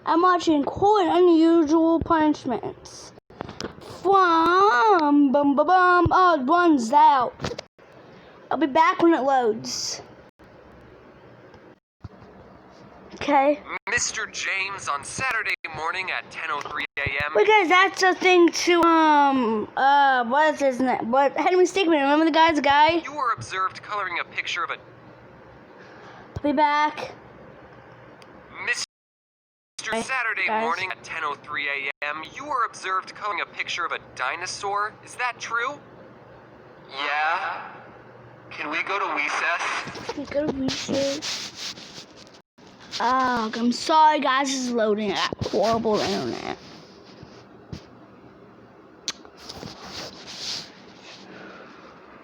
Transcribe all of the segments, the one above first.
I'm watching cool and unusual punishments from odd1sout. I'll be back when it loads. Okay. Mr. James on Saturday morning at 10:03 a.m. Because that's a thing to what is his name? What had a mistake me. Remember the guy? You were observed coloring a picture of a I'll be back. Mr. Saturday morning at 10:03 a.m. You were observed coloring a picture of a dinosaur. Is that true? Yeah. Can we go to recess? Go to recess. Oh, I'm sorry guys, this is loading. I got horrible internet.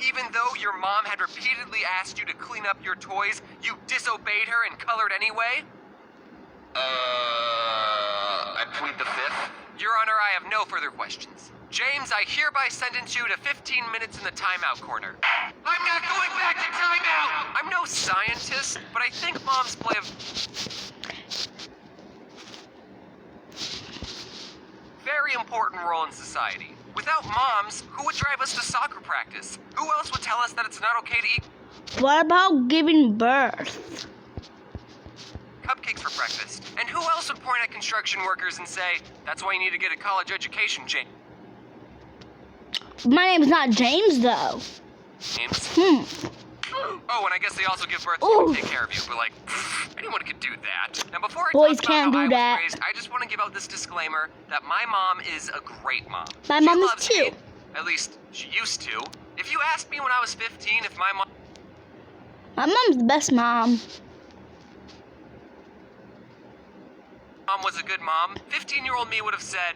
Even though your mom had repeatedly asked you to clean up your toys, you disobeyed her and colored anyway? I plead the fifth. Your Honor, I have no further questions. James, I hereby sentence you to 15 minutes in the timeout corner. I'm not going back to timeout! I'm no scientist, but I think moms play a very important role in society. Without moms, who would drive us to soccer practice? Who else would tell us that it's not okay to eat What about giving birth? cupcakes for breakfast? And who else would point at construction workers and say, that's why you need to get a college education, James? My name's not James though. Oh, and I guess they also give birth to you and take care of you, but like, anyone could do that. Now before I Boys talk can't about how do I that. was raised, I just want to give out this disclaimer that my mom is a great mom. My She mom is loves too. me. At least, she used to. If you asked me when I was 15 if my mom My mom's the best mom. was a good mom, 15-year-old me would have said,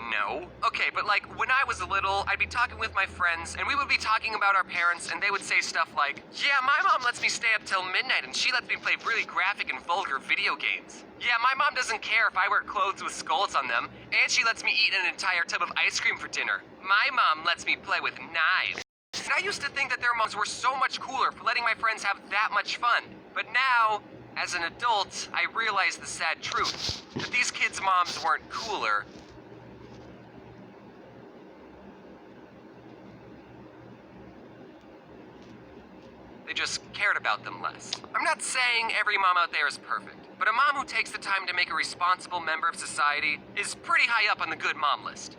no. Okay, but like, when I was little, I'd be talking with my friends, and we would be talking about our parents, and they would say stuff like, yeah, my mom lets me stay up till midnight, and she lets me play really graphic and vulgar video games. Yeah, my mom doesn't care if I wear clothes with skulls on them, and she lets me eat an entire tub of ice cream for dinner. My mom lets me play with knives. And I used to think that their moms were so much cooler for letting my friends have that much fun. But now, as an adult, I realize the sad truth, that these kids' moms weren't cooler. They just cared about them less. I'm not saying every mom out there is perfect, but a mom who takes the time to make a responsible member of society is pretty high up on the good mom list.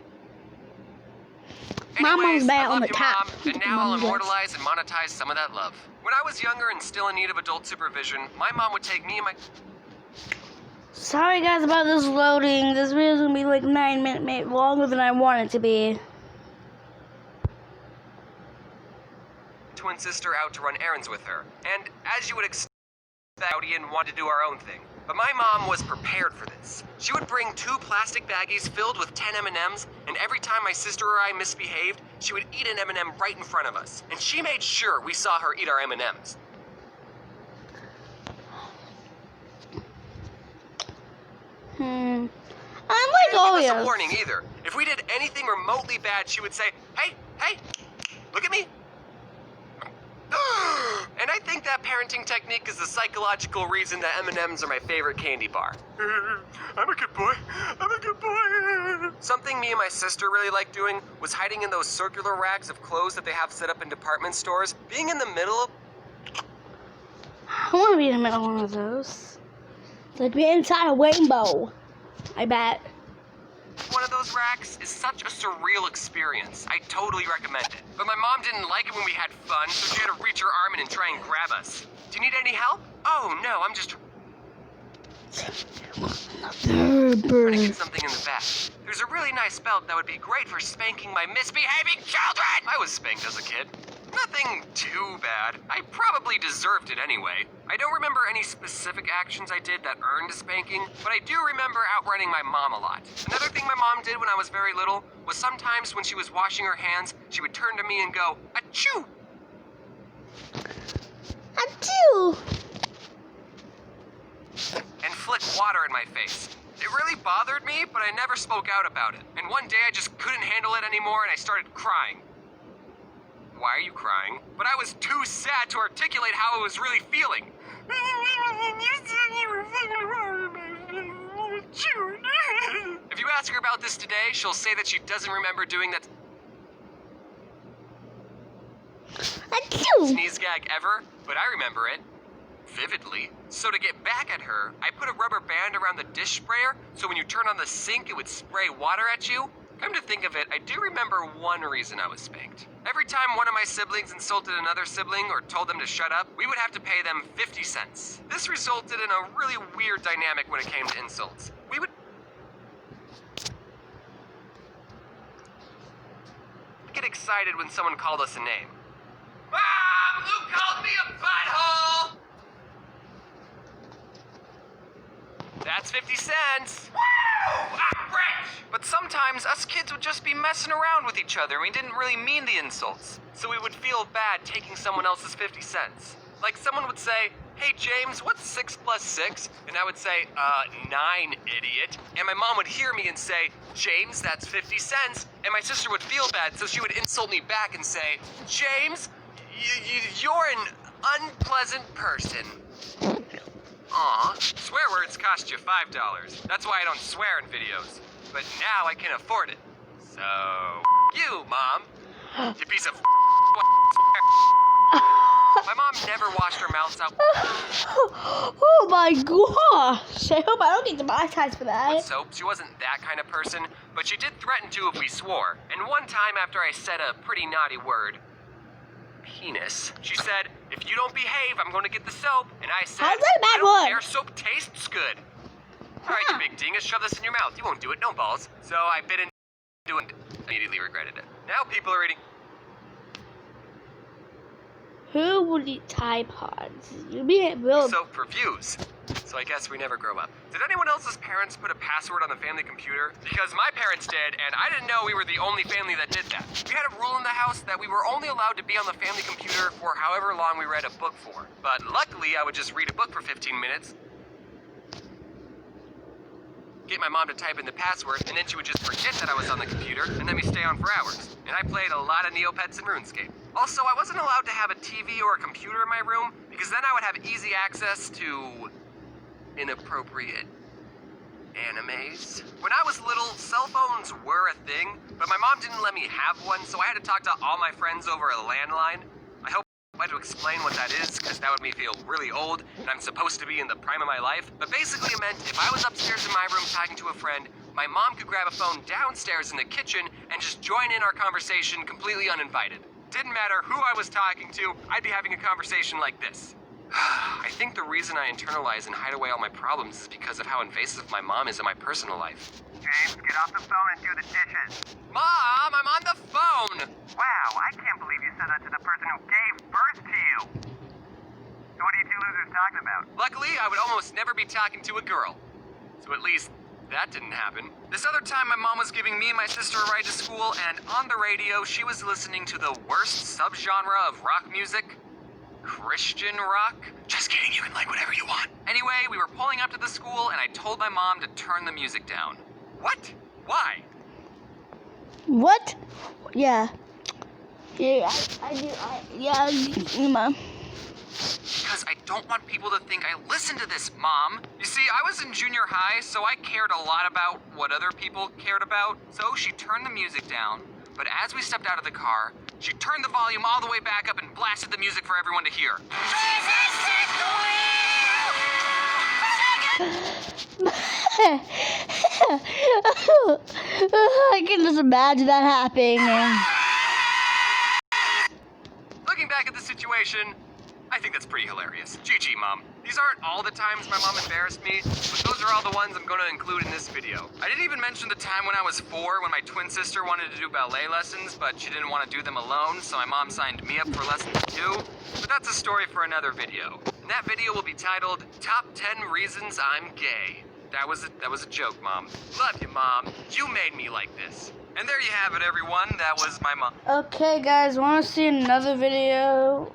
My mom's Anyways, bad I love on the you, top. Mom, and now I'll immortalize and monetize some of that love. When I was younger and still in need of adult supervision, my mom would take me and my... Sorry guys about this loading. This video's gonna be like 9 minutes longer than I want it to be. twin sister out to run errands with her. And as you would expect, Audien wanted to do our own thing. But my mom was prepared for this. She would bring 2 plastic baggies filled with 10 M&Ms, and every time my sister or I misbehaved, she would eat an M&M right in front of us. And she made sure we saw her eat our M&Ms. I She like didn't give us a Oreos. warning either. If we did anything remotely bad, she would say, hey, look at me. And I think that parenting technique is the psychological reason that M&Ms are my favorite candy bar. I'm a good boy. I'm a good boy. Something me and my sister really liked doing was hiding in those circular racks of clothes that they have set up in department stores. Being in the middle of... I want to be in the middle of one of those. Like be inside a rainbow. I bet. one of those racks is such a surreal experience. I totally recommend it. But my mom didn't like it when we had fun, so she had to reach her arm in and try and grab us. Do you need any help? Oh, no, I'm just trying to get something in the back. There's a really nice belt that would be great for spanking my misbehaving children! I was spanked as a kid. Nothing too bad. I probably deserved it anyway. I don't remember any specific actions I did that earned a spanking, but I do remember outrunning my mom a lot. Another thing my mom did when I was very little was sometimes when she was washing her hands, she would turn to me and go, "Achoo!" Achoo! and flick water in my face. It really bothered me, but I never spoke out about it. And one day I just couldn't handle it anymore and I started crying. Why are you crying? But I was too sad to articulate how I was really feeling. You said you were feeling wrong about it. June. If you ask her about this today, she'll say that she doesn't remember doing that Achoo! sneeze gag ever, but I remember it vividly. So to get back at her, I put a rubber band around the dish sprayer, so when you turn on the sink, it would spray water at you. Come to think of it, I do remember one reason I was spanked. Every time one of my siblings insulted another sibling or told them to shut up, we would have to pay them 50 cents. This resulted in a really weird dynamic when it came to insults. We would get excited when someone called us a name. Mom, who called me a butthole? That's 50 cents. Woo! I'm rich! But sometimes us kids would just be messing around with each other. We didn't really mean the insults. So we would feel bad taking someone else's 50 cents. Like someone would say, hey James, what's 6 plus 6? And I would say, 9, idiot. And my mom would hear me and say, James, that's 50 cents. And my sister would feel bad, so she would insult me back and say, James, you're an unpleasant person. Aw, swear words cost you $5. That's why I don't swear in videos. But now I can afford it. So, you, Mom. You piece of My mom never washed her mouth out Oh my gosh! I hope I don't get demonetized for with that. soap. She wasn't that kind of person, but she did threaten to if we swore. And one time after I said a pretty naughty word, penis, she said, if you don't behave, I'm going to get the soap. And I said, How's that a bad I don't word? care, soap tastes good. All right, you big dingus, shove this in your mouth. You won't do it, no balls. So I bit into it and immediately regretted it. Now people are eating Who would eat Tide Pods? You be real. soap for views. So I guess we never grow up. Did anyone else's parents put a password on the family computer? Because my parents did, and I didn't know we were the only family that did that. We had a rule in the house that we were only allowed to be on the family computer for however long we read a book for. But luckily, I would just read a book for 15 minutes, get my mom to type in the password, and then she would just forget that I was on the computer, and then we stay on for hours. And I played a lot of Neopets and RuneScape. Also, I wasn't allowed to have a TV or a computer in my room, because then I would have easy access to inappropriate animes. When I was little, cell phones were a thing, but my mom didn't let me have one, so I had to talk to all my friends over a landline. I hope I had to explain what that is, because that would make me feel really old, and I'm supposed to be in the prime of my life. But basically it meant if I was upstairs in my room talking to a friend, my mom could grab a phone downstairs in the kitchen and just join in our conversation completely uninvited. Didn't matter who I was talking to, I'd be having a conversation like this. I think the reason I internalize and hide away all my problems is because of how invasive my mom is in my personal life. James, get off the phone and do the dishes. Mom, I'm on the phone! Wow, I can't believe you said that to the person who gave birth to you. So what are you two losers talking about? Luckily, I would almost never be talking to a girl. So at least that didn't happen. This other time, my mom was giving me and my sister a ride to school, and on the radio, she was listening to the worst subgenre of rock music. Christian rock? Just kidding, you can like whatever you want. Anyway, we were pulling up to the school, and I told my mom to turn the music down. What? Why? What? Yeah. Yeah, I do. Yeah, Mom. Because I don't want people to think I listen to this, Mom. You see, I was in junior high, so I cared a lot about what other people cared about. So she turned the music down, but as we stepped out of the car, she turned the volume all the way back up and blasted the music for everyone to hear. I can just imagine that happening. Looking back at the situation, I think that's pretty hilarious. GG, Mom. These aren't all the times my mom embarrassed me, but those are all the ones I'm going to include in this video. I didn't even mention the time when I was 4 when my twin sister wanted to do ballet lessons, but she didn't want to do them alone, so my mom signed me up for lessons too. But that's a story for another video. And that video will be titled, Top 10 Reasons I'm Gay. That was a joke, Mom. Love you, Mom. You made me like this. And there you have it, everyone. That was my mom. Okay, guys, want to see another video?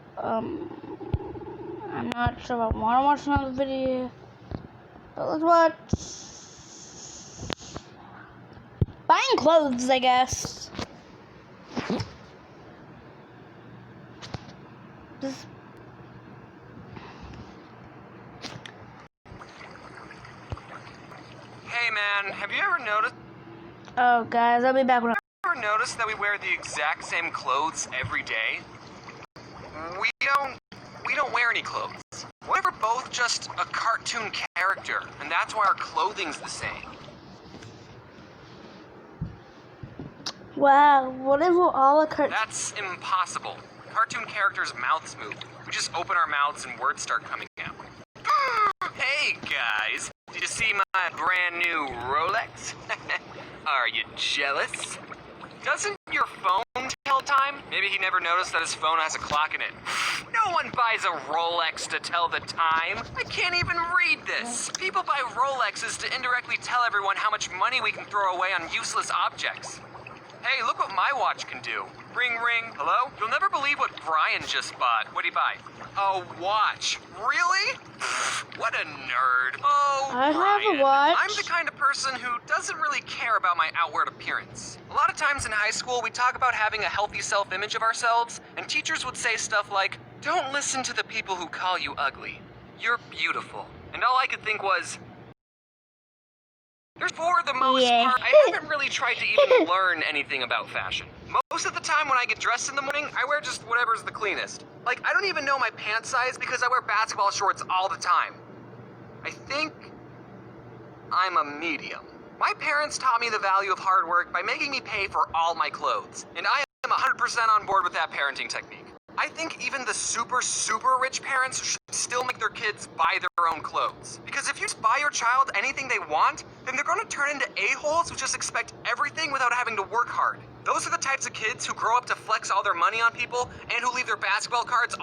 I'm not sure if I want to watch another video, but let's watch buying clothes, I guess. This. Hey man, have you ever noticed Oh, guys, I'll be back when that we wear the exact same clothes every day? We don't wear any clothes. We're both just a cartoon character, and that's why our clothing's the same. Wow, what if we're all a cartoon? That's impossible. Cartoon characters' mouths move. We just open our mouths and words start coming out. Hey guys, did you see my brand new Rolex? Are you jealous? Doesn't your phone tell time? Maybe he never noticed that his phone has a clock in it. No one buys a Rolex to tell the time. I can't even read this. People buy Rolexes to indirectly tell everyone how much money we can throw away on useless objects. Hey, look what my watch can do. Ring, ring. Hello? You'll never believe what Brian just bought. What'd he buy? A watch. Really? What a nerd. Oh, I Brian. have a watch. I'm the kind of person who doesn't really care about my outward appearance. A lot of times in high school, we talk about having a healthy self-image of ourselves, and teachers would say stuff like, don't listen to the people who call you ugly. You're beautiful. And all I could think was, for the most part, I haven't really tried to even learn anything about fashion. Most of the time when I get dressed in the morning, I wear just whatever's the cleanest. Like, I don't even know my pant size because I wear basketball shorts all the time. I think I'm a medium. My parents taught me the value of hard work by making me pay for all my clothes, and I am 100% on board with that parenting technique. I think even the super, super rich parents should still make their kids buy their own clothes. Because if you just buy your child anything they want, then they're going to turn into a-holes who just expect everything without having to work hard. Those are the types of kids who grow up to flex all their money on people and who leave their basketball cards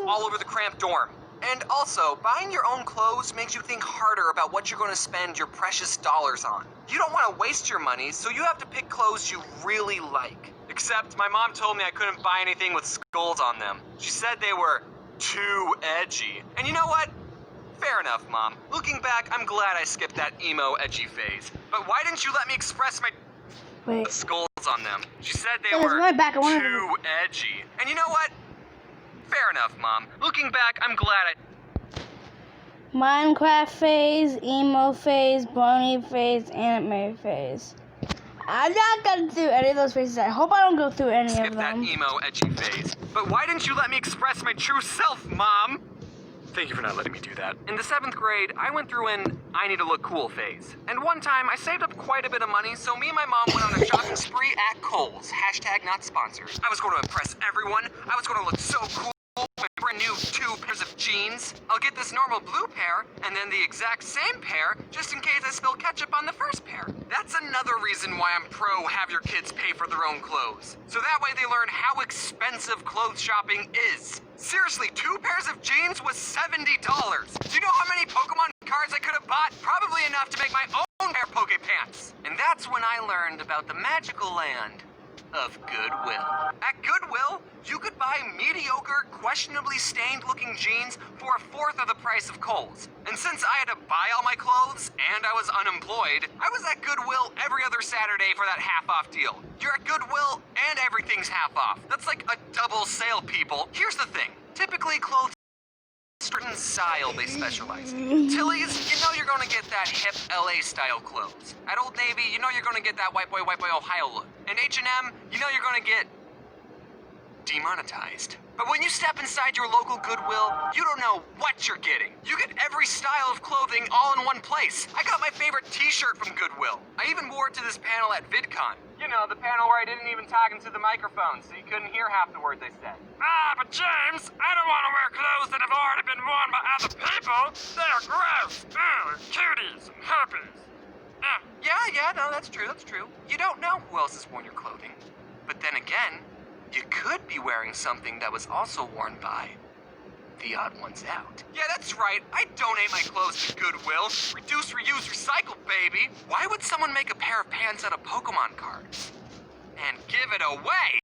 all over the cramped dorm. And also, buying your own clothes makes you think harder about what you're going to spend your precious dollars on. You don't want to waste your money, so you have to pick clothes you really like. Except my mom told me I couldn't buy anything with skulls on them. She said they were too edgy. And you know what? Fair enough, Mom. Looking back, I'm glad I skipped that emo edgy phase. But why didn't you let me express my skulls on them? She said they were too edgy. And you know what? Fair enough, Mom. Looking back, I'm glad Minecraft phase, emo phase, brony phase, anime phase. I'm not gonna do any of those phases. I hope I don't go through any skip of that them. emo edgy phase. But why didn't you let me express my true self, Mom? Thank you for not letting me do that. In the 7th grade, I went through an I need to look cool phase. And one time, I saved up quite a bit of money, so me and my mom went on a shopping spree at Kohl's. Hashtag not sponsored. I was going to impress everyone. I was going to look so cool. My brand new 2 pairs of jeans. I'll get this normal blue pair, and then the exact same pair, just in case I spill ketchup on the first pair. That's another reason why I'm pro have your kids pay for their own clothes. So that way they learn how expensive clothes shopping is. Seriously, 2 pairs of jeans was $70. Do you know how many Pokemon cards I could have bought? Probably enough to make my own pair of Poke Pants. And that's when I learned about the magical land of Goodwill. At Goodwill, you could buy mediocre, questionably stained-looking jeans for 1/4 of the price of Kohl's. And since I had to buy all my clothes and I was unemployed, I was at Goodwill every other Saturday for that half-off deal. You're at Goodwill and everything's half off. That's like a double sale, people. Here's the thing. Typically, clothes certain style they specialize in. Tilly's, you know you're gonna get that hip LA style clothes. At Old Navy, you know you're gonna get that white boy Ohio look. And H&M, you know you're gonna get demonetized. But when you step inside your local Goodwill, you don't know what you're getting. You get every style of clothing all in one place. I got my favorite t-shirt from Goodwill. I even wore it to this panel at VidCon. You know, the panel where I didn't even talk into the microphone, so you couldn't hear half the words I said. Ah, but James, I don't want to wear clothes that have already been worn by other people. They're gross. Ugh, cuties and herpes. Yeah, no, that's true. You don't know who else has worn your clothing. But then again, you could be wearing something that was also worn by the odd ones out. Yeah, that's right. I donate my clothes to Goodwill. Reduce, reuse, recycle, baby. Why would someone make a pair of pants out of Pokemon cards and give it away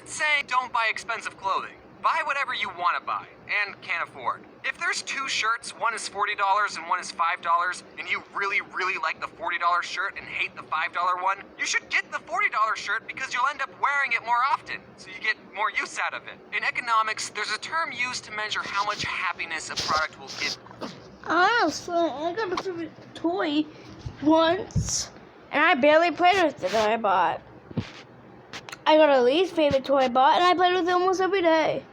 saying don't buy expensive clothing? Buy whatever you want to buy and can't afford. If there's two shirts, one is $40 and one is $5, and you really, really like the $40 shirt and hate the $5 one, you should get the $40 shirt because you'll end up wearing it more often, so you get more use out of it. In economics, there's a term used to measure how much happiness a product will give. Honestly, I got a favorite toy once, and I barely played with it that I bought. I got a least favorite toy I bought, and I played with it almost every day.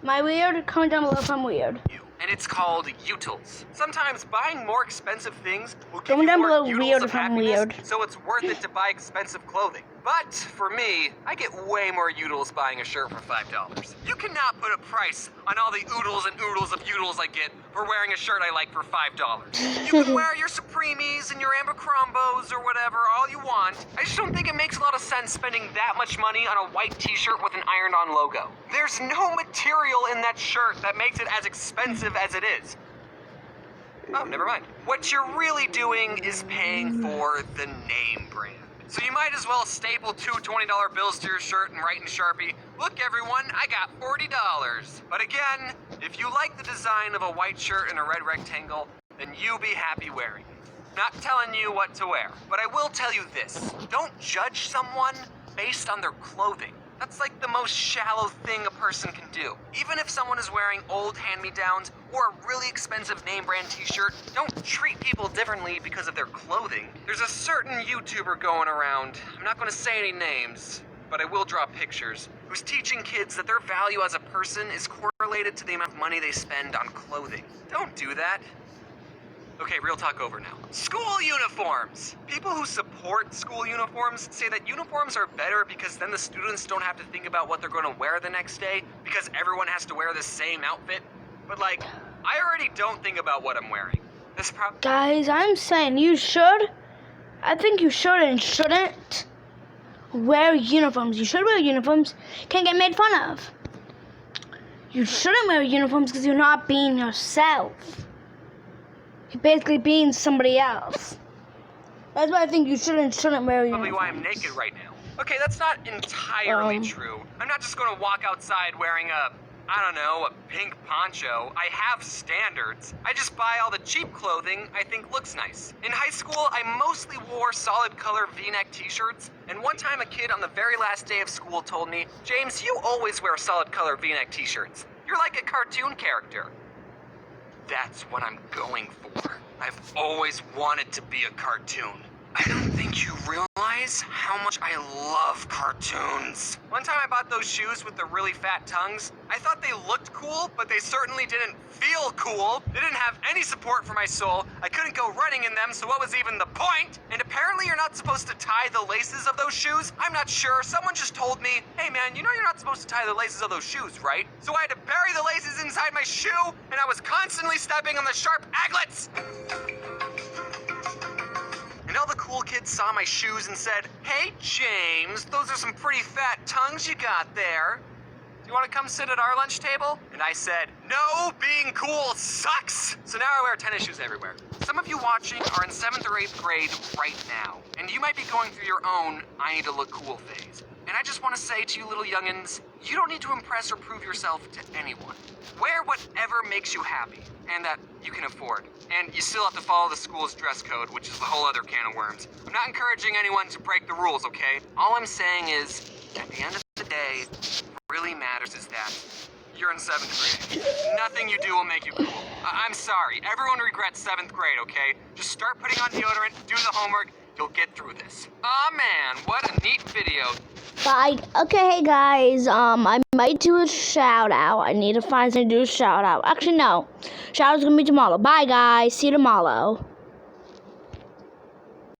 Am I weird? Comment down below if I'm weird. And it's called utils. Sometimes buying more expensive things will give Comment you down more below utils weird of if I'm happiness, weird. so it's worth it to buy expensive clothing. But for me, I get way more utils buying a shirt for $5. You cannot put a price on all the oodles and oodles of utils I get for wearing a shirt I like for $5. You can wear your Supremes and your Abercrombos or whatever all you want. I just don't think it makes a lot of sense spending that much money on a white t-shirt with an ironed-on logo. There's no material in that shirt that makes it as expensive as it is. Oh, never mind. What you're really doing is paying for the name brand. So you might as well staple two $20 bills to your shirt and write in Sharpie, "Look everyone, I got $40. But again, if you like the design of a white shirt and a red rectangle, then you be happy wearing it. Not telling you what to wear, but I will tell you this. Don't judge someone based on their clothing. That's like the most shallow thing a person can do. Even if someone is wearing old hand-me-downs or a really expensive name brand t-shirt, don't treat people differently because of their clothing. There's a certain YouTuber going around, I'm not going to say any names, but I will draw pictures, who's teaching kids that their value as a person is correlated to the amount of money they spend on clothing. Don't do that. Okay, real talk over now. School uniforms! People who support school uniforms say that uniforms are better because then the students don't have to think about what they're going to wear the next day because everyone has to wear the same outfit. But like, I already don't think about what I'm wearing. This Guys, I'm saying you should. I think you should and shouldn't wear uniforms. You should wear uniforms. Can't get made fun of. You shouldn't wear uniforms because you're not being yourself. You're basically being somebody else. That's why I think you should and shouldn't wear uniforms. Probably why I'm naked right now. Okay, that's not entirely true. I'm not just going to walk outside wearing a pink poncho. I have standards. I just buy all the cheap clothing I think looks nice. In high school, I mostly wore solid color V-neck t-shirts, and one time a kid on the very last day of school told me, "James, you always wear solid color V-neck t-shirts. You're like a cartoon character." That's what I'm going for. I've always wanted to be a cartoon. I don't think you realize how much I love cartoons. One time I bought those shoes with the really fat tongues. I thought they looked cool, but they certainly didn't feel cool. They didn't have any support for my soul. I couldn't go running in them, so what was even the point? And apparently you're not supposed to tie the laces of those shoes. I'm not sure. Someone just told me, "Hey man, you know you're not supposed to tie the laces of those shoes, right?" So I had to bury the laces inside my shoe, and I was constantly stepping on the sharp aglets. And all the cool kids saw my shoes and said, "Hey, James, those are some pretty fat tongues you got there. Do you want to come sit at our lunch table?" And I said, "No, being cool sucks." So now I wear tennis shoes everywhere. Some of you watching are in 7th or 8th grade right now, and you might be going through your own I need to look cool phase. And I just want to say to you little youngins, you don't need to impress or prove yourself to anyone. Wear whatever makes you happy, and that you can afford. And you still have to follow the school's dress code, which is a whole other can of worms. I'm not encouraging anyone to break the rules, okay? All I'm saying is, at the end of the day, what really matters is that you're in 7th grade. Nothing you do will make you cool. I'm sorry, everyone regrets 7th grade, okay? Just start putting on deodorant, do the homework, you'll get through this. Aw man, what a neat video. Bye. Okay, guys, I might do a shout out. I need to find something to do a shout out. Actually, no. Shout out's gonna be tomorrow. Bye, guys. See you tomorrow.